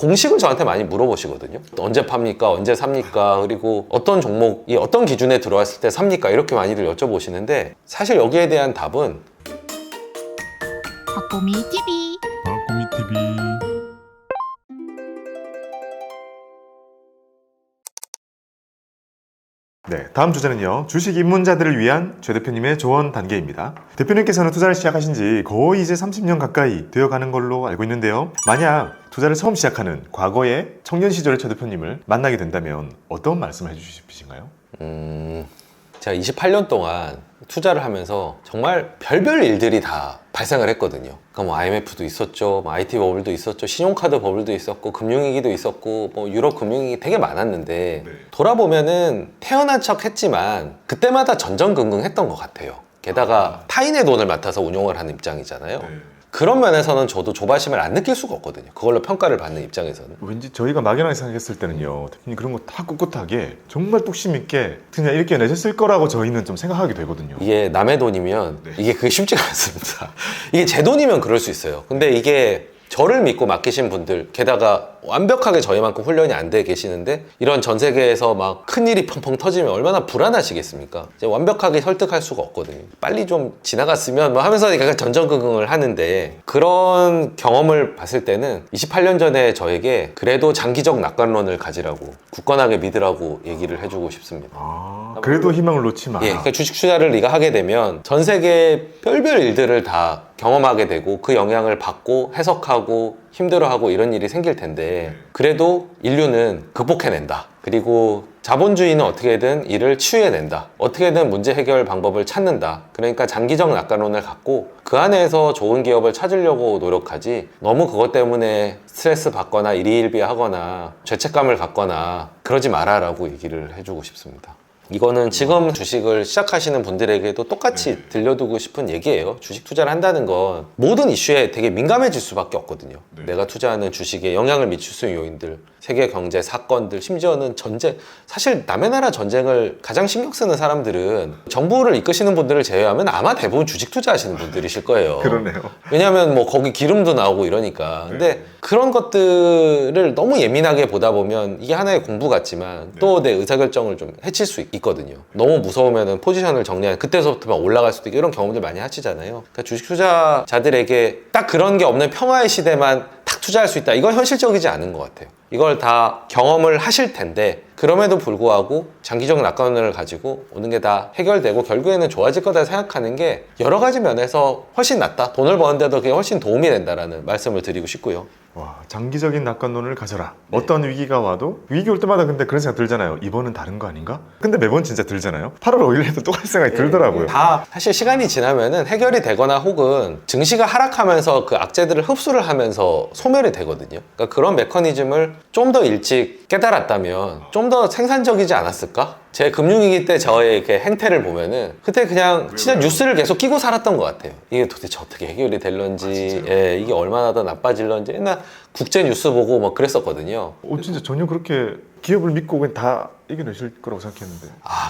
공식을 저한테 많이 물어보시거든요. 언제 팝니까? 언제 삽니까? 그리고 어떤 종목이 어떤 기준에 들어왔을 때 삽니까? 이렇게 많이들 여쭤보시는데 사실 여기에 대한 답은 박보미 TV. 박보미 TV. 네, 다음 주제는요. 주식 입문자들을 위한 최 대표님의 조언 단계입니다. 대표님께서는 투자를 시작하신 지 거의 이제 30년 가까이 되어가는 걸로 알고 있는데요. 만약 투자를 처음 시작하는 과거의 청년 시절의 최 대표님을 만나게 된다면 어떤 말씀을 해주시고 싶으신가요? 제가 28년 동안 투자를 하면서 정말 별별 일들이 다 발생을 했거든요. 그러니까 뭐 IMF도 있었죠, 뭐 IT 버블도 있었죠, 신용카드 버블도 있었고, 금융위기도 있었고, 뭐 유럽 금융위기 되게 많았는데 돌아보면은 태어난 척 했지만 그때마다 전전긍긍했던 것 같아요. 게다가 타인의 돈을 맡아서 운용을 하는 입장이잖아요. 그런 면에서는 저도 조바심을 안 느낄 수가 없거든요. 그걸로 평가를 받는 입장에서는. 왠지 저희가 막연하게 생각했을 때는요. 대표님 그런 거 다 꿋꿋하게 정말 뚝심 있게 그냥 이렇게 내셨을 거라고 저희는 좀 생각하게 되거든요. 이게 남의 돈이면 이게 그게 쉽지가 않습니다. 이게 제 돈이면 그럴 수 있어요. 근데 이게 저를 믿고 맡기신 분들, 게다가 완벽하게 저희만큼 훈련이 안 돼 계시는데 이런 전 세계에서 막 큰일이 펑펑 터지면 얼마나 불안하시겠습니까? 이제 완벽하게 설득할 수가 없거든요. 빨리 좀 지나갔으면 뭐 하면서 약간 전전긍긍을 하는데, 그런 경험을 봤을 때는 28년 전에 저에게 그래도 장기적 낙관론을 가지라고, 굳건하게 믿으라고 얘기를 해주고 싶습니다. 그래도 희망을 놓지 마라. 그러니까 주식 투자를 네가 하게 되면 전 세계 별별 일들을 다 경험하게 되고 그 영향을 받고 해석하고 힘들어하고 이런 일이 생길 텐데 그래도 인류는 극복해낸다. 그리고 자본주의는 어떻게든 이를 치유해낸다. 어떻게든 문제 해결 방법을 찾는다. 그러니까 장기적 낙관론을 갖고 그 안에서 좋은 기업을 찾으려고 노력하지, 너무 그것 때문에 스트레스 받거나 일희일비하거나 죄책감을 갖거나 그러지 마라라고 얘기를 해주고 싶습니다. 이거는 지금 주식을 시작하시는 분들에게도 똑같이 들려두고 싶은 얘기예요. 주식 투자를 한다는 건 모든 이슈에 되게 민감해질 수밖에 없거든요. 내가 투자하는 주식에 영향을 미칠 수 있는 요인들, 세계 경제 사건들, 심지어는 전쟁. 사실 남의 나라 전쟁을 가장 신경 쓰는 사람들은 정부를 이끄시는 분들을 제외하면 아마 대부분 주식 투자하시는 분들이실 거예요. 그러네요. 왜냐하면 뭐 거기 기름도 나오고 이러니까. 근데 그런 것들을 너무 예민하게 보다 보면 이게 하나의 공부 같지만 또 내 의사결정을 좀 해칠 수 있거든요. 너무 무서우면 포지션을 정리하는, 그때서부터 막 올라갈 수도 있고 이런 경험들 많이 하시잖아요. 그러니까 주식 투자자들에게 딱 그런 게 없는 평화의 시대만 탁 투자할 수 있다, 이건 현실적이지 않은 것 같아요. 이걸 다 경험을 하실 텐데 그럼에도 불구하고 장기적 낙관론을 가지고 오는 게 다 해결되고 결국에는 좋아질 거다 생각하는 게 여러 가지 면에서 훨씬 낫다. 돈을 버는데도 그게 훨씬 도움이 된다라는 말씀을 드리고 싶고요. 와, 장기적인 낙관론을 가져라. 어떤 위기가 와도 위기 올 때마다 근데 그런 생각 들잖아요. 이번은 다른 거 아닌가? 근데 매번 진짜 들잖아요. 8월 5일에도 똑같은 생각이 들더라고요. 다 사실 시간이 지나면은 해결이 되거나 혹은 증시가 하락하면서 그 악재들을 흡수를 하면서 소멸이 되거든요. 그러니까 그런 메커니즘을 좀 더 일찍 깨달았다면 좀 더 생산적이지 않았을까? 제 금융위기 때 저의 이렇게 행태를 보면은 그때 그냥 진짜 뉴스를 계속 끼고 살았던 것 같아요. 이게 도대체 어떻게 해결이 될런지, 이게 얼마나 더 나빠질런지. 옛날 국제 뉴스 보고 막 그랬었거든요. 진짜 전혀 그렇게 기업을 믿고 그냥 다 이겨내실 거라고 생각했는데.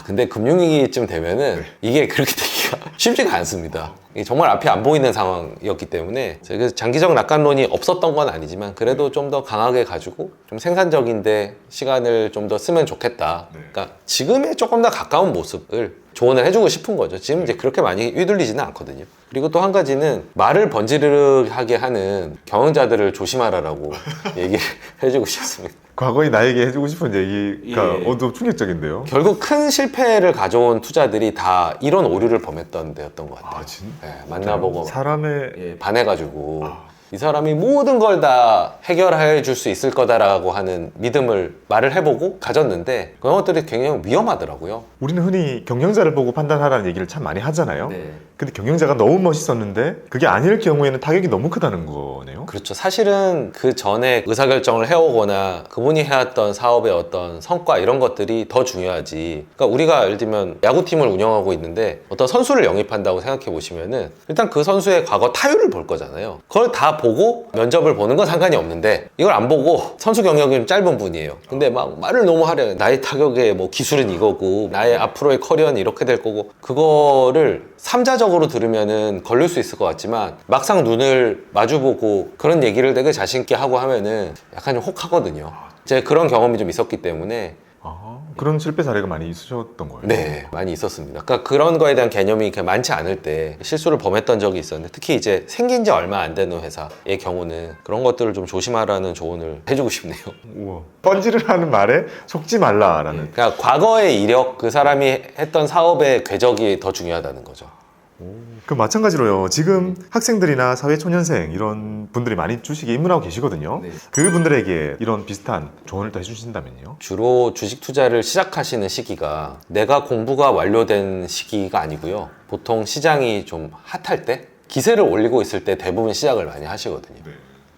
근데 금융위기쯤 되면은 이게 그렇게 되기가 쉽지가 않습니다. 이게 정말 앞이 안 보이는 상황이었기 때문에 그래서 장기적 낙관론이 없었던 건 아니지만 그래도 좀 더 강하게 가지고 좀 생산적인데 시간을 좀 더 쓰면 좋겠다. 그러니까 지금에 조금 더 가까운 모습을 조언을 해주고 싶은 거죠. 지금 이제 그렇게 많이 휘둘리지는 않거든요. 그리고 또 한 가지는 말을 번지르르하게 하는 경영자들을 조심하라라고 얘기를 해주고 싶습니다. 과거에 나에게 해주고 싶은 얘기가 좀 충격적인데요. 결국 큰 실패를 가져온 투자들이 다 이런 오류를 범했던 데였던 것 같아요. 만나보고 사람의 반해가지고 이 사람이 모든 걸 다 해결해 줄 수 있을 거다라고 하는 믿음을 말을 해보고 가졌는데 그런 것들이 굉장히 위험하더라고요. 우리는 흔히 경영자를 보고 판단하라는 얘기를 참 많이 하잖아요. 근데 경영자가 너무 멋있었는데 그게 아닐 경우에는 타격이 너무 크다는 거네요. 그렇죠. 사실은 그 전에 의사결정을 해오거나 그분이 해왔던 사업의 어떤 성과 이런 것들이 더 중요하지. 그러니까 우리가 예를 들면 야구팀을 운영하고 있는데 어떤 선수를 영입한다고 생각해 보시면은 일단 그 선수의 과거 타율을 볼 거잖아요. 그걸 다 보고 면접을 보는 건 상관이 없는데 이걸 안 보고 선수 경력이 좀 짧은 분이에요. 근데 막 말을 너무 하려요. 나의 타격의 뭐 기술은 이거고 나의 앞으로의 커리어는 이렇게 될 거고 그거를 삼자적으로 들으면은 걸릴 수 있을 것 같지만 막상 눈을 마주보고 그런 얘기를 되게 자신 있게 하고 하면은 약간 좀 혹하거든요. 제가 그런 경험이 좀 있었기 때문에 그런 실패 사례가 많이 있으셨던 거예요? 네, 많이 있었습니다. 그러니까 그런 거에 대한 개념이 이렇게 많지 않을 때 실수를 범했던 적이 있었는데 특히 이제 생긴 지 얼마 안 되는 회사의 경우는 그런 것들을 좀 조심하라는 조언을 해주고 싶네요. 우와. 뻔지를 하는 말에 속지 말라라는. 그러니까 과거의 이력, 그 사람이 했던 사업의 궤적이 더 중요하다는 거죠. 그 마찬가지로요. 지금 학생들이나 사회초년생 이런 분들이 많이 주식에 입문하고 계시거든요. 네. 그분들에게 이런 비슷한 조언을 더 해주신다면요? 주로 주식 투자를 시작하시는 시기가 내가 공부가 완료된 시기가 아니고요. 보통 시장이 좀 핫할 때, 기세를 올리고 있을 때 대부분 시작을 많이 하시거든요.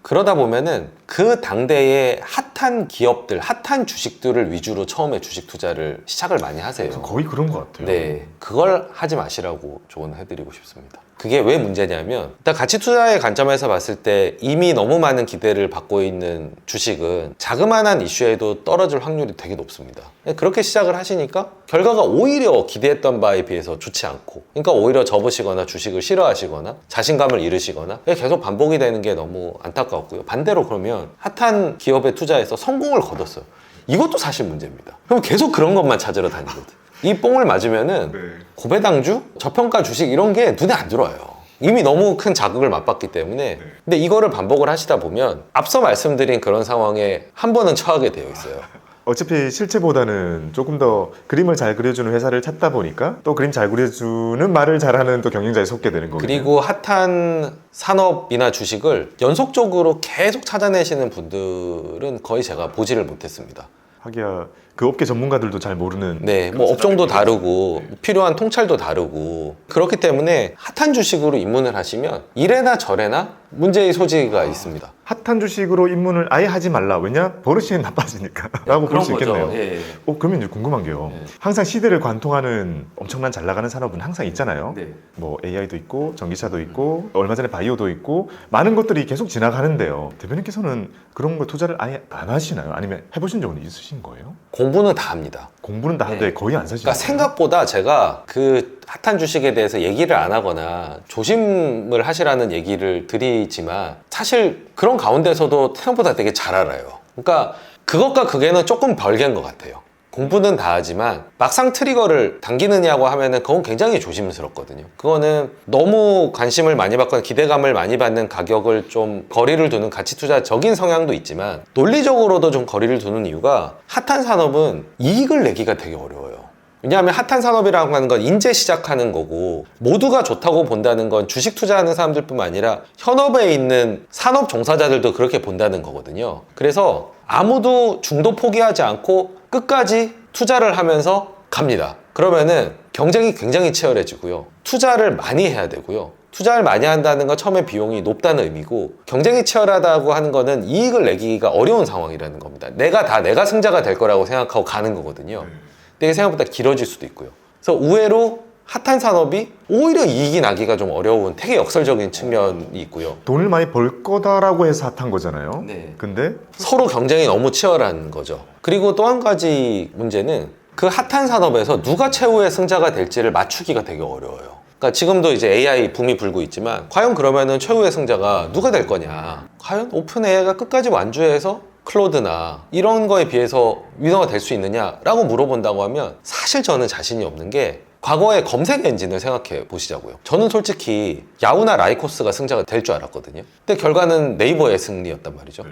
그러다 보면은 그 당대의 핫한 기업들, 핫한 주식들을 위주로 처음에 주식 투자를 시작을 많이 하세요. 거의 그런 것 같아요. 네, 그걸 하지 마시라고 조언해드리고 싶습니다. 그게 왜 문제냐면 일단 가치 투자의 관점에서 봤을 때 이미 너무 많은 기대를 받고 있는 주식은 자그마한 이슈에도 떨어질 확률이 되게 높습니다. 그렇게 시작을 하시니까 결과가 오히려 기대했던 바에 비해서 좋지 않고 그러니까 오히려 접으시거나 주식을 싫어하시거나 자신감을 잃으시거나 계속 반복이 되는 게 너무 안타까웠고요. 반대로 그러면 핫한 기업에 투자해서 성공을 거뒀어요. 이것도 사실 문제입니다. 그럼 계속 그런 것만 찾으러 다니거든. 이 뽕을 맞으면은 고배당주, 저평가 주식 이런 게 눈에 안 들어와요. 이미 너무 큰 자극을 맛봤기 때문에. 근데 이거를 반복을 하시다 보면 앞서 말씀드린 그런 상황에 한 번은 처하게 되어 있어요. 어차피 실체보다는 조금 더 그림을 잘 그려주는 회사를 찾다 보니까 또 그림 잘 그려주는 말을 잘하는 또 경영자에 속게 되는 거고요. 그리고 핫한 산업이나 주식을 연속적으로 계속 찾아내시는 분들은 거의 제가 보지를 못했습니다. 하기야 그 업계 전문가들도 잘 모르는. 네, 뭐 업종도 다르고 필요한 통찰도 다르고 그렇기 때문에 핫한 주식으로 입문을 하시면 이래나 저래나 문제의 소지가 있습니다. 핫한 주식으로 입문을 아예 하지 말라. 왜냐? 버릇이 나빠지니까 라고 볼 수 있겠네요. 예. 그러면 이제 궁금한 게요. 항상 시대를 관통하는 엄청난 잘 나가는 산업은 항상 있잖아요. 네. 뭐 AI도 있고 전기차도 있고 얼마 전에 바이오도 있고 많은 것들이 계속 지나가는데요. 대표님께서는 그런 거 투자를 아예 안 하시나요? 아니면 해보신 적은 있으신 거예요? 공부는 다 합니다. 공부는 다 하는데 네. 거의 안 사시나요? 그러니까 생각보다 제가 그 핫한 주식에 대해서 얘기를 안 하거나 조심을 하시라는 얘기를 드리지만 사실 그런 가운데서도 생각보다 되게 잘 알아요. 그러니까 그것과 그게는 조금 별개인 것 같아요. 공부는 다 하지만 막상 트리거를 당기느냐고 하면은 그건 굉장히 조심스럽거든요. 그거는 너무 관심을 많이 받거나 기대감을 많이 받는 가격을 좀 거리를 두는 가치 투자적인 성향도 있지만 논리적으로도 좀 거리를 두는 이유가 핫한 산업은 이익을 내기가 되게 어려워요. 왜냐하면 핫한 산업이라고 하는 건 인제 시작하는 거고 모두가 좋다고 본다는 건 주식 투자하는 사람들뿐만 아니라 현업에 있는 산업 종사자들도 그렇게 본다는 거거든요. 그래서 아무도 중도 포기하지 않고 끝까지 투자를 하면서 갑니다. 그러면은 경쟁이 굉장히 치열해지고요. 투자를 많이 해야 되고요. 투자를 많이 한다는 건 처음에 비용이 높다는 의미고 경쟁이 치열하다고 하는 거는 이익을 내기가 어려운 상황이라는 겁니다. 내가 승자가 될 거라고 생각하고 가는 거거든요. 근데 이게 생각보다 길어질 수도 있고요. 그래서 의외로 핫한 산업이 오히려 이익이 나기가 좀 어려운 되게 역설적인 측면이 있고요. 돈을 많이 벌 거다라고 해서 핫한 거잖아요. 네. 근데 서로 경쟁이 너무 치열한 거죠. 그리고 또 한 가지 문제는 그 핫한 산업에서 누가 최후의 승자가 될지를 맞추기가 되게 어려워요. 그러니까 지금도 이제 AI 붐이 불고 있지만 과연 그러면은 최후의 승자가 누가 될 거냐? 과연 오픈 AI가 끝까지 완주해서 클로드나 이런 거에 비해서 위너가 될 수 있느냐라고 물어본다고 하면 사실 저는 자신이 없는 게 과거의 검색 엔진을 생각해 보시자고요. 저는 솔직히 야후나 라이코스가 승자가 될 줄 알았거든요. 근데 결과는 네이버의 승리였단 말이죠.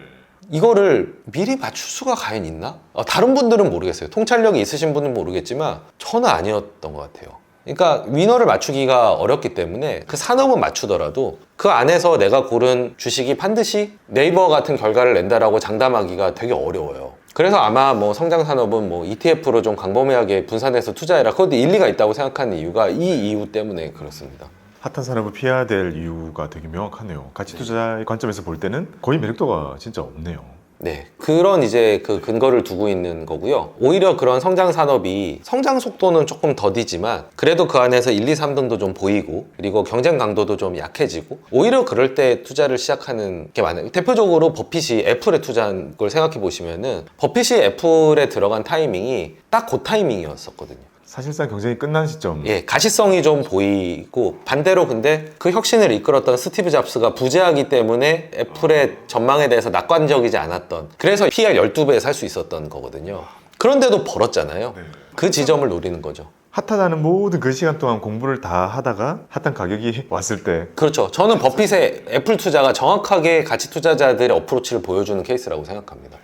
이거를 미리 맞출 수가 과연 있나? 다른 분들은 모르겠어요. 통찰력이 있으신 분은 모르겠지만 저는 아니었던 것 같아요. 그러니까 위너를 맞추기가 어렵기 때문에 그 산업은 맞추더라도 그 안에서 내가 고른 주식이 반드시 네이버 같은 결과를 낸다라고 장담하기가 되게 어려워요. 그래서 아마 뭐 성장 산업은 뭐 ETF로 좀 광범위하게 분산해서 투자해라. 그것도 일리가 있다고 생각하는 이유가 이 이유 때문에 그렇습니다. 핫한 산업을 피해야 될 이유가 되게 명확하네요. 가치 투자의 관점에서 볼 때는 거의 매력도가 진짜 없네요. 네, 그런 이제 그 근거를 두고 있는 거고요. 오히려 그런 성장 산업이 성장 속도는 조금 더디지만 그래도 그 안에서 1, 2, 3등도 좀 보이고 그리고 경쟁 강도도 좀 약해지고 오히려 그럴 때 투자를 시작하는 게 많아요. 대표적으로 버핏이 애플에 투자한 걸 생각해 보시면은 버핏이 애플에 들어간 타이밍이 딱 그 타이밍이었었거든요. 사실상 경쟁이 끝난 시점. 예, 가시성이 좀 보이고 반대로 근데 그 혁신을 이끌었던 스티브 잡스가 부재하기 때문에 애플의 전망에 대해서 낙관적이지 않았던 그래서 PR 12배에 살 수 있었던 거거든요. 그런데도 벌었잖아요. 그 지점을 노리는 거죠. 핫하다는 모든 그 시간 동안 공부를 다 하다가 핫한 가격이 왔을 때 그렇죠. 저는 버핏의 애플 투자가 정확하게 가치 투자자들의 어프로치를 보여주는 케이스라고 생각합니다.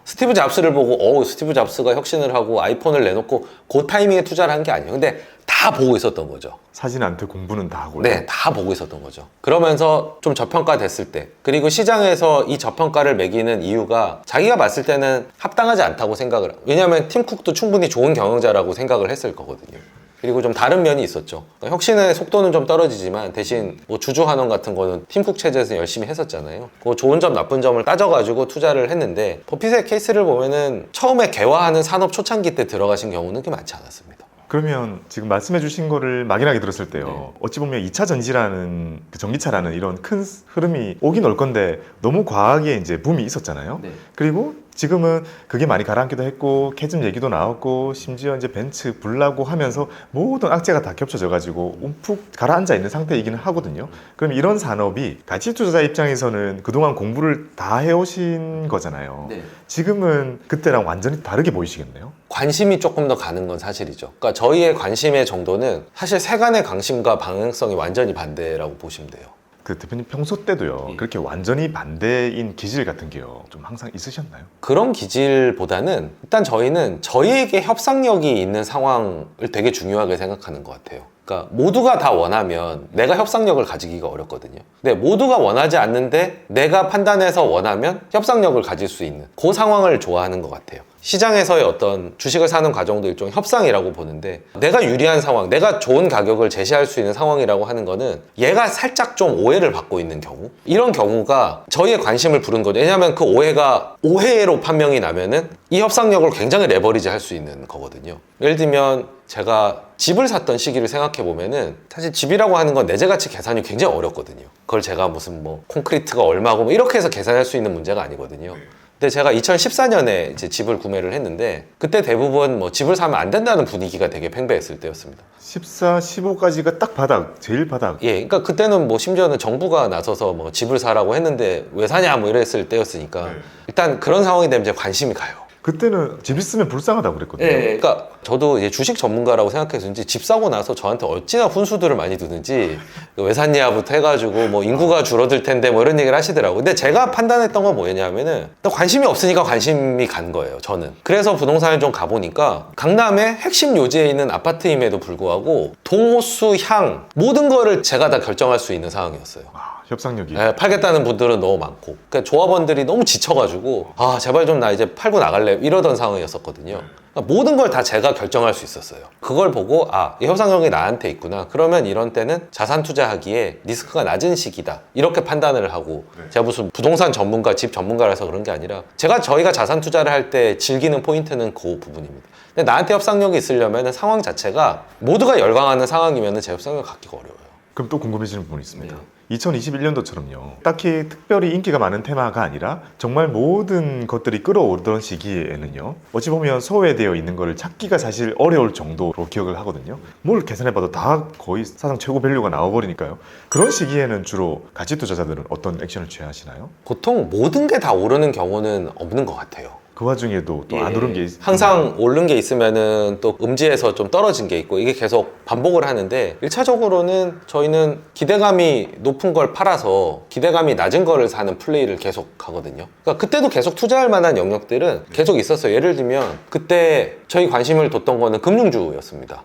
스티브 잡스를 보고 스티브 잡스가 혁신을 하고 아이폰을 내놓고 그 타이밍에 투자를 한 게 아니에요. 근데 다 보고 있었던 거죠. 사진한테 공부는 다 하고. 네, 다 보고 있었던 거죠. 그러면서 좀 저평가 됐을 때 그리고 시장에서 이 저평가를 매기는 이유가 자기가 봤을 때는 합당하지 않다고 생각을 왜냐하면 팀 쿡도 충분히 좋은 경영자라고 생각을 했을 거거든요. 그리고 좀 다른 면이 있었죠. 그러니까 혁신의 속도는 좀 떨어지지만 대신 뭐 주주환원 같은 거는 팀쿡 체제에서 열심히 했었잖아요. 그 좋은 점 나쁜 점을 따져가지고 투자를 했는데 버핏의 케이스를 보면은 처음에 개화하는 산업 초창기 때 들어가신 경우는 그렇게 많지 않았습니다. 그러면 지금 말씀해 주신 거를 막연하게 들었을 때요. 어찌 보면 2차 전지라는 그 전기차라는 이런 큰 흐름이 오긴 올 건데 너무 과하게 이제 붐이 있었잖아요. 그리고 지금은 그게 많이 가라앉기도 했고 캐즘 얘기도 나왔고 심지어 이제 벤츠 불나고 하면서 모든 악재가 다 겹쳐져 가지고 움푹 가라앉아 있는 상태이기는 하거든요. 그럼 이런 산업이 가치 투자자 입장에서는 그동안 공부를 다 해오신 거잖아요. 지금은 그때랑 완전히 다르게 보이시겠네요. 관심이 조금 더 가는 건 사실이죠. 그러니까 저희의 관심의 정도는 사실 세간의 관심과 방향성이 완전히 반대라고 보시면 돼요. 그 대표님 평소 때도요 그렇게 완전히 반대인 기질 같은 게요 좀 항상 있으셨나요? 그런 기질보다는 일단 저희는 저희에게 협상력이 있는 상황을 되게 중요하게 생각하는 것 같아요. 그러니까 모두가 다 원하면 내가 협상력을 가지기가 어렵거든요. 근데 모두가 원하지 않는데 내가 판단해서 원하면 협상력을 가질 수 있는 그 상황을 좋아하는 것 같아요. 시장에서의 어떤 주식을 사는 과정도 일종의 협상이라고 보는데 내가 유리한 상황, 내가 좋은 가격을 제시할 수 있는 상황이라고 하는 거는 얘가 살짝 좀 오해를 받고 있는 경우 이런 경우가 저희의 관심을 부른 거죠. 왜냐하면 그 오해가 오해로 판명이 나면은 이 협상력을 굉장히 레버리지 할 수 있는 거거든요. 예를 들면 제가 집을 샀던 시기를 생각해 보면은 사실 집이라고 하는 건 내재가치 계산이 굉장히 어렵거든요. 그걸 제가 무슨 뭐 콘크리트가 얼마고 뭐 이렇게 해서 계산할 수 있는 문제가 아니거든요. 근데 제가 2014년에 이제 집을 구매를 했는데 그때 대부분 뭐 집을 사면 안 된다는 분위기가 되게 팽배했을 때였습니다. 14, 15까지가 딱 바닥, 제일 바닥. 예, 그러니까 그때는 뭐 심지어는 정부가 나서서 뭐 집을 사라고 했는데 왜 사냐 뭐 이랬을 때였으니까 일단 그런 상황이 되면 이제 관심이 가요. 그때는 집 있으면 불쌍하다고 그랬거든요. 그러니까 저도 이제 주식 전문가라고 생각해서인지 집 사고 나서 저한테 어찌나 훈수들을 많이 두는지 왜 샀냐부터 해가지고 뭐 인구가 줄어들 텐데 뭐 이런 얘기를 하시더라고요. 근데 제가 판단했던 건 뭐냐면은 관심이 없으니까 관심이 간 거예요, 저는. 그래서 부동산을 좀 가보니까 강남의 핵심 요지에 있는 아파트임에도 불구하고 동호수, 향 모든 거를 제가 다 결정할 수 있는 상황이었어요. 협상력이. 팔겠다는 분들은 너무 많고 그러니까 조합원들이 너무 지쳐가지고 제발 좀 나 이제 팔고 나갈래 이러던 상황이었었거든요. 그러니까 모든 걸 다 제가 결정할 수 있었어요. 그걸 보고 이 협상력이 나한테 있구나. 그러면 이런 때는 자산 투자하기에 리스크가 낮은 시기다 이렇게 판단을 하고 제가 무슨 부동산 전문가, 집 전문가라서 그런 게 아니라 저희가 자산 투자를 할 때 즐기는 포인트는 그 부분입니다. 근데 나한테 협상력이 있으려면 상황 자체가 모두가 열광하는 상황이면 제 협상력을 갖기가 어려워요. 그럼 또 궁금해지는 부분이 있습니다. 2021년도처럼요. 딱히 특별히 인기가 많은 테마가 아니라 정말 모든 것들이 끌어오르던 시기에는요. 어찌 보면 소외되어 있는 거를 찾기가 사실 어려울 정도로 기억을 하거든요. 뭘 계산해봐도 다 거의 사상 최고 밸류가 나와버리니까요. 그런 시기에는 주로 가치 투자자들은 어떤 액션을 취하시나요? 보통 모든 게 다 오르는 경우는 없는 것 같아요. 그 와중에도 또 안 오른 게 항상 오른 게 있으면은 또 음지에서 좀 떨어진 게 있고 이게 계속 반복을 하는데 1차적으로는 저희는 기대감이 높은 걸 팔아서 기대감이 낮은 거를 사는 플레이를 계속 하거든요. 그러니까 그때도 계속 투자할 만한 영역들은 계속 있었어요. 예를 들면 그때 저희 관심을 뒀던 거는 금융주였습니다.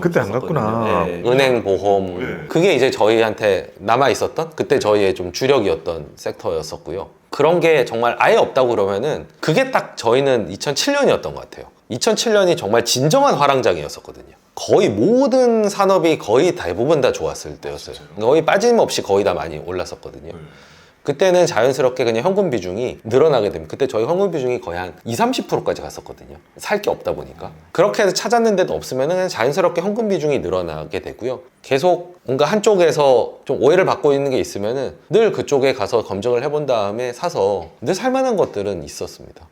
그때 안 갔구나. 은행, 보험 그게 이제 저희한테 남아 있었던 그때 저희의 좀 주력이었던 섹터였었고요. 그런 게 정말 아예 없다고 그러면은 그게 딱 저희는 2007년이었던 것 같아요. 2007년이 정말 진정한 화랑장이었었거든요. 거의 모든 산업이 거의 대부분 다 좋았을 때였어요. 거의 빠짐없이 거의 다 많이 올랐었거든요. 그때는 자연스럽게 그냥 현금 비중이 늘어나게 됩니다. 그때 저희 현금 비중이 거의 한 20-30%까지 갔었거든요. 살 게 없다 보니까. 그렇게 해서 찾았는데도 없으면 그냥 자연스럽게 현금 비중이 늘어나게 되고요. 계속 뭔가 한쪽에서 좀 오해를 받고 있는 게 있으면은 늘 그쪽에 가서 검증을 해본 다음에 사서 늘 살만한 것들은 있었습니다.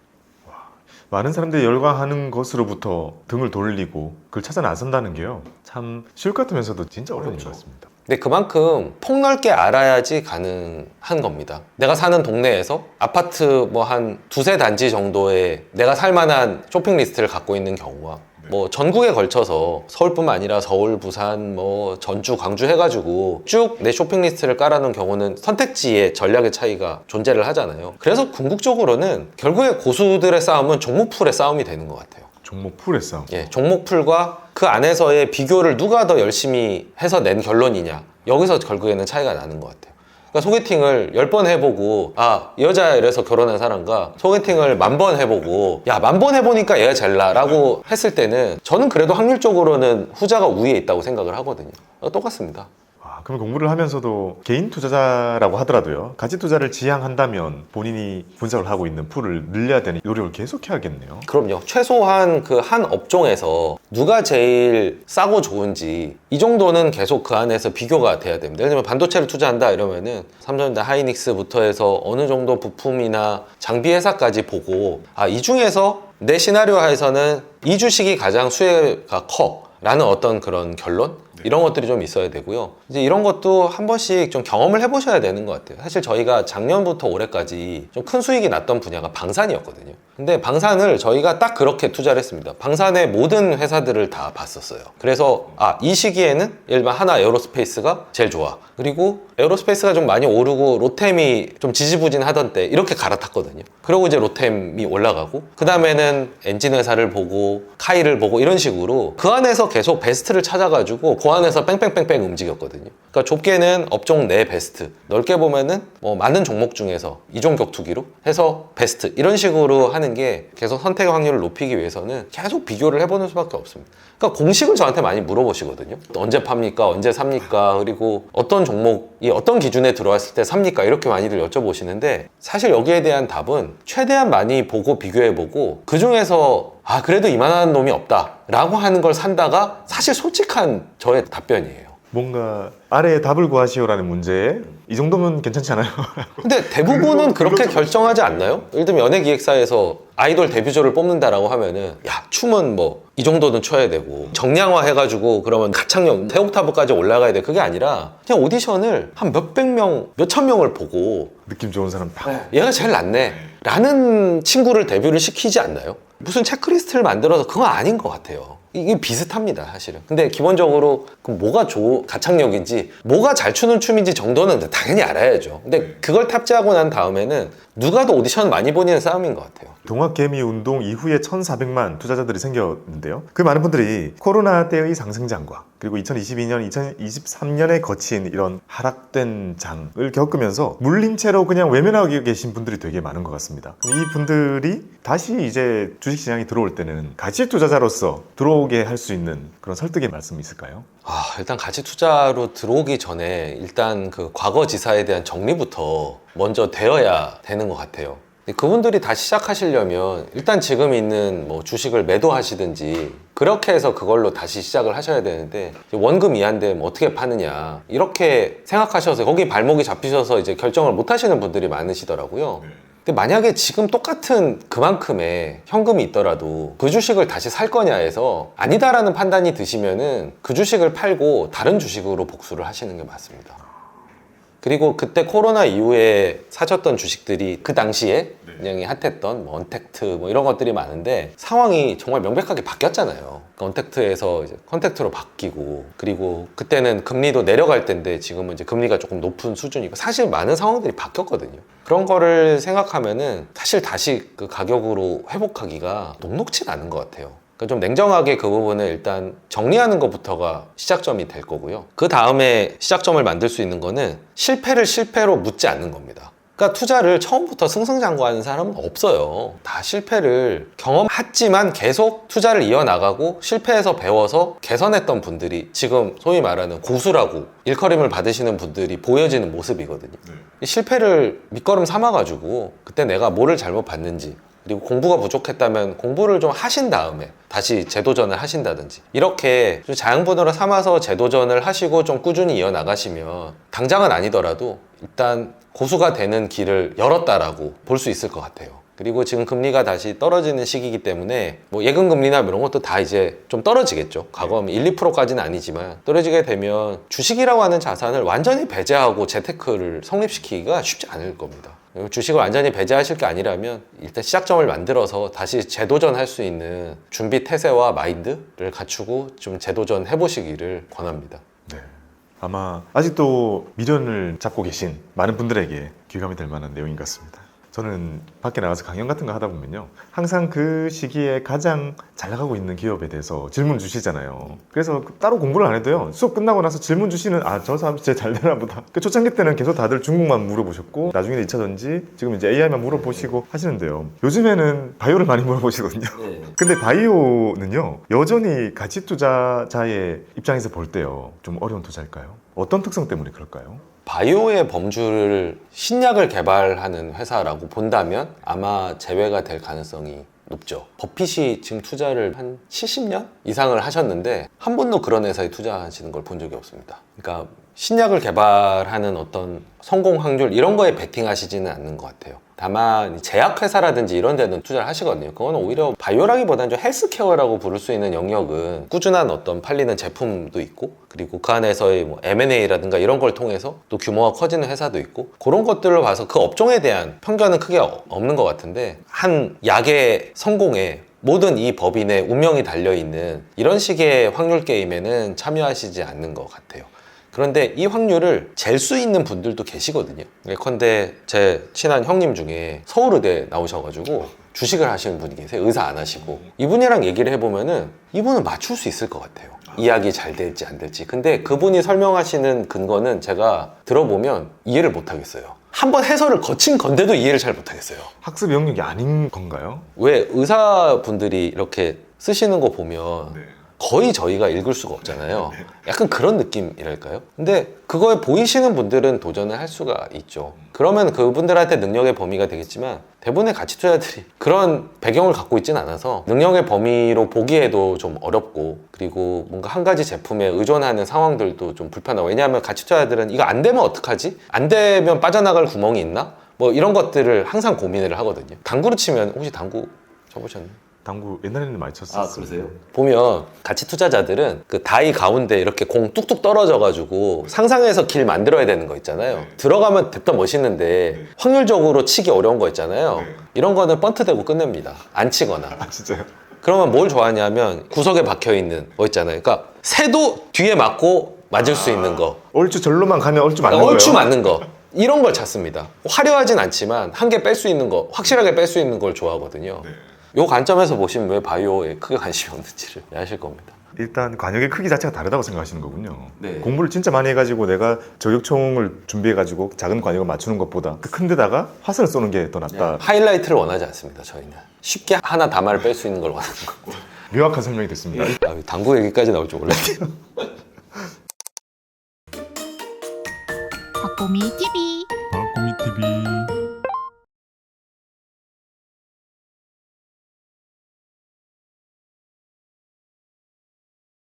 많은 사람들이 열광하는 것으로부터 등을 돌리고 그걸 찾아 나선다는 게요. 참 쉬울 것 같으면서도 진짜 어려운 것 같습니다. 근데 그만큼 폭넓게 알아야지 가능한 겁니다. 내가 사는 동네에서 아파트 뭐 한 두세 단지 정도의 내가 살만한 쇼핑 리스트를 갖고 있는 경우와 뭐 전국에 걸쳐서 서울뿐만 아니라 서울, 부산, 뭐 전주, 광주 해가지고 쭉 내 쇼핑 리스트를 깔아놓은 경우는 선택지의 전략의 차이가 존재를 하잖아요. 그래서 궁극적으로는 결국에 고수들의 싸움은 종목풀의 싸움이 되는 것 같아요. 종목 풀의 싸움. 예, 종목풀과 그 안에서의 비교를 누가 더 열심히 해서 낸 결론이냐, 여기서 결국에는 차이가 나는 것 같아요. 그러니까 소개팅을 10번 해보고 이 여자야 이래서 결혼한 사람과 소개팅을 10,000번 해보고 10,000번 해보니까 얘가 제일 나라고 했을 때는 저는 그래도 확률적으로는 후자가 우위에 있다고 생각을 하거든요. 똑같습니다. 그럼 공부를 하면서도 개인 투자자라고 하더라도요, 가치 투자를 지향한다면 본인이 분석을 하고 있는 풀을 늘려야 되는 노력을 계속해야겠네요. 그럼요. 최소한 그 한 업종에서 누가 제일 싸고 좋은지 이 정도는 계속 그 안에서 비교가 돼야 됩니다. 예를 들면 반도체를 투자한다 이러면은 삼성전자 하이닉스부터 해서 어느 정도 부품이나 장비 회사까지 보고 이 중에서 내 시나리오 하에서는 이 주식이 가장 수혜가 커 라는 어떤 그런 결론? 이런 것들이 좀 있어야 되고요. 이제 이런 것도 한 번씩 좀 경험을 해보셔야 되는 것 같아요. 사실 저희가 작년부터 올해까지 좀 큰 수익이 났던 분야가 방산이었거든요. 근데 방산을 저희가 딱 그렇게 투자를 했습니다. 방산의 모든 회사들을 다 봤었어요. 그래서 이 시기에는 예를 들면 하나 에어로스페이스가 제일 좋아. 그리고 에어로스페이스가 좀 많이 오르고 로템이 좀 지지부진하던 때 이렇게 갈아탔거든요. 그리고 이제 로템이 올라가고 그 다음에는 엔진 회사를 보고 카이를 보고 이런 식으로 그 안에서 계속 베스트를 찾아가지고 그 안에서 뺑뺑뺑뺑 움직였거든요. 그러니까 좁게는 업종 내 베스트, 넓게 보면은 뭐 많은 종목 중에서 이종 격투기로 해서 베스트 이런 식으로 하는 게 계속 선택 확률을 높이기 위해서는 계속 비교를 해보는 수밖에 없습니다. 그러니까 공식을 저한테 많이 물어보시거든요. 언제 팝니까? 언제 삽니까? 그리고 어떤 종목이 어떤 기준에 들어왔을 때 삽니까? 이렇게 많이들 여쭤보시는데 사실 여기에 대한 답은 최대한 많이 보고 비교해보고 그 중에서 그래도 이만한 놈이 없다 라고 하는 걸 산다가 사실 솔직한 저의 답변이에요. 뭔가 아래에 답을 구하시오라는 문제에 이 정도면 괜찮지 않아요? 근데 대부분은 그렇게 결정하지 않나요? 예를 들면 연예기획사에서 아이돌 데뷔조를 뽑는다라고 하면은 춤은 뭐 이 정도는 춰야 되고 정량화 해가지고 그러면 가창력 세 옥타브까지 올라가야 돼. 그게 아니라 그냥 오디션을 한 몇백 명, 몇천 명을 보고 느낌 좋은 사람 딱 얘가 제일 낫네 라는 친구를 데뷔를 시키지 않나요? 무슨 체크리스트를 만들어서 그건 아닌 것 같아요. 이게 비슷합니다, 사실은. 근데 기본적으로 그럼 뭐가 가창력인지 뭐가 잘 추는 춤인지 정도는 당연히 알아야죠. 근데 그걸 탑재하고 난 다음에는 누가 더 오디션 많이 보는 싸움인 것 같아요. 동학개미 운동 이후에 1,400만 투자자들이 생겼는데요. 그 많은 분들이 코로나 때의 상승장과 그리고 2022년, 2023년에 거친 이런 하락된 장을 겪으면서 물린 채로 그냥 외면하고 계신 분들이 되게 많은 것 같습니다. 이 분들이 다시 이제 주식시장에 들어올 때는 가치 투자자로서 들어오게 할 수 있는 그런 설득의 말씀이 있을까요? 일단 가치 투자로 들어오기 전에 일단 그 과거 지사에 대한 정리부터 먼저 되어야 되는 것 같아요. 그분들이 다시 시작하시려면 일단 지금 있는 뭐 주식을 매도하시든지 그렇게 해서 그걸로 다시 시작을 하셔야 되는데 원금 이하인데 뭐 어떻게 파느냐 이렇게 생각하셔서 거기 발목이 잡히셔서 이제 결정을 못 하시는 분들이 많으시더라고요. 근데 만약에 지금 똑같은 그만큼의 현금이 있더라도 그 주식을 다시 살 거냐 해서 아니다라는 판단이 드시면은 그 주식을 팔고 다른 주식으로 복수를 하시는 게 맞습니다. 그리고 그때 코로나 이후에 사셨던 주식들이 그 당시에 굉장히 핫했던 뭐 언택트 뭐 이런 것들이 많은데 상황이 정말 명백하게 바뀌었잖아요. 그러니까 언택트에서 이제 컨택트로 바뀌고 그리고 그때는 금리도 내려갈 때인데 지금은 이제 금리가 조금 높은 수준이고 사실 많은 상황들이 바뀌었거든요. 그런 거를 생각하면은 사실 다시 그 가격으로 회복하기가 녹록치는 않은 것 같아요. 좀 냉정하게 그 부분을 일단 정리하는 것부터가 시작점이 될 거고요. 그 다음에 시작점을 만들 수 있는 거는 실패를 실패로 묻지 않는 겁니다. 그러니까 투자를 처음부터 승승장구하는 사람은 없어요. 다 실패를 경험했지만 계속 투자를 이어나가고 실패해서 배워서 개선했던 분들이 지금 소위 말하는 고수라고 일컬음을 받으시는 분들이 보여지는 모습이거든요. 이 실패를 밑거름 삼아가지고 그때 내가 뭐를 잘못 봤는지, 그리고 공부가 부족했다면 공부를 좀 하신 다음에 다시 재도전을 하신다든지, 이렇게 좀 자양분으로 삼아서 재도전을 하시고 좀 꾸준히 이어나가시면 당장은 아니더라도 일단 고수가 되는 길을 열었다라고 볼 수 있을 것 같아요. 그리고 지금 금리가 다시 떨어지는 시기이기 때문에 뭐 예금 금리나 이런 것도 다 이제 좀 떨어지겠죠. 과거 1, 2%까지는 아니지만 떨어지게 되면 주식이라고 하는 자산을 완전히 배제하고 재테크를 성립시키기가 쉽지 않을 겁니다. 주식을 완전히 배제하실 게 아니라면 일단 시작점을 만들어서 다시 재도전할 수 있는 준비 태세와 마인드를 갖추고 좀 재도전 해보시기를 권합니다. 네. 아마 아직도 미련을 잡고 계신 많은 분들에게 귀감이 될 만한 내용인 것 같습니다. 저는 밖에 나가서 강연 같은 거 하다 보면요, 항상 그 시기에 가장 잘 나가고 있는 기업에 대해서 질문 주시잖아요. 그래서 따로 공부를 안 해도요, 수업 끝나고 나서 질문 주시는, 아, 저 사람 진짜 잘 되나 보다. 그 초창기 때는 계속 다들 중국만 물어보셨고, 나중에 2차전지, 지금 이제 AI만 물어보시고 하시는데요, 요즘에는 바이오를 많이 물어보시거든요. 근데 바이오는요, 여전히 가치 투자자의 입장에서 볼 때요, 좀 어려운 투자일까요? 어떤 특성 때문에 그럴까요? 바이오의 범주를 신약을 개발하는 회사라고 본다면 아마 제외가 될 가능성이 높죠. 버핏이 지금 투자를 한 70년 이상을 하셨는데 한 번도 그런 회사에 투자하시는 걸 본 적이 없습니다. 그러니까 신약을 개발하는 어떤 성공 확률 이런 거에 베팅하시지는 않는 것 같아요. 다만 제약회사라든지 이런 데는 투자를 하시거든요. 그건 오히려 바이오라기보다는 좀 헬스케어라고 부를 수 있는 영역은 꾸준한 어떤 팔리는 제품도 있고, 그리고 그 안에서의 뭐 M&A라든가 이런 걸 통해서 또 규모가 커지는 회사도 있고, 그런 것들을 봐서 그 업종에 대한 편견은 크게 없는 것 같은데, 한 약의 성공에 모든 이 법인의 운명이 달려있는 이런 식의 확률 게임에는 참여하시지 않는 것 같아요. 그런데 이 확률을 잴 수 있는 분들도 계시거든요. 예컨대 제 친한 형님 중에 서울의대 나오셔가지고 주식을 하시는 분이 계세요. 의사 안 하시고. 이분이랑 얘기를 해보면은 이분은 맞출 수 있을 것 같아요. 이야기 잘 될지 안 될지. 근데 그분이 설명하시는 근거는 제가 들어보면 이해를 못 하겠어요. 한번 해설을 거친 건데도 이해를 잘 못 하겠어요. 학습 영역이 아닌 건가요? 왜 의사분들이 이렇게 쓰시는 거 보면 네. 거의 저희가 읽을 수가 없잖아요. 약간 그런 느낌이랄까요? 근데 그거에 보이시는 분들은 도전을 할 수가 있죠. 그러면 그분들한테 능력의 범위가 되겠지만 대부분의 가치 투자들이 그런 배경을 갖고 있지는 않아서 능력의 범위로 보기에도 좀 어렵고, 그리고 뭔가 한 가지 제품에 의존하는 상황들도 좀 불편하고. 왜냐하면 가치 투자들은 이거 안 되면 어떡하지? 안 되면 빠져나갈 구멍이 있나? 뭐 이런 것들을 항상 고민을 하거든요. 당구로 치면 혹시 당구 쳐보셨나요? 당구 옛날에는 많이 쳤었어요. 아, 그러세요? 보면 가치 투자자들은 그 다이 가운데 이렇게 공 뚝뚝 떨어져가지고 상상해서 길 만들어야 되는 거 있잖아요. 들어가면 됐다 멋있는데 확률적으로 치기 어려운 거 있잖아요. 이런 거는 번트대고 끝냅니다. 안 치거나. 아, 진짜요? 그러면 뭘 좋아하냐면 구석에 박혀있는 거 있잖아요. 그러니까 새도 뒤에 맞고 맞을 수 있는 거, 얼추 절로만 가면 얼추 맞는 거예요? 얼추 맞는 거, 이런 걸 찾습니다. 화려하진 않지만 한 개 뺄 수 있는 거, 확실하게 뺄 수 있는 걸 좋아하거든요. 이 관점에서 보시면 왜 바이오에 크게 관심이 없는지를 아실 겁니다. 일단 관역의 크기 자체가 다르다고 생각하시는 거군요. 네. 공부를 진짜 많이 해가지고 내가 저격총을 준비해가지고 작은 관역을 맞추는 것보다 그 큰 데다가 화살을 쏘는 게 더 낫다. 하이라이트를 원하지 않습니다. 저희는 쉽게 하나 다마를 뺄 수 있는 걸 원하는 거고. 명확한 설명이 됐습니다. 아, 당구 얘기까지 나올 줄 몰랐네요. 박보미 TV 꼬미 TV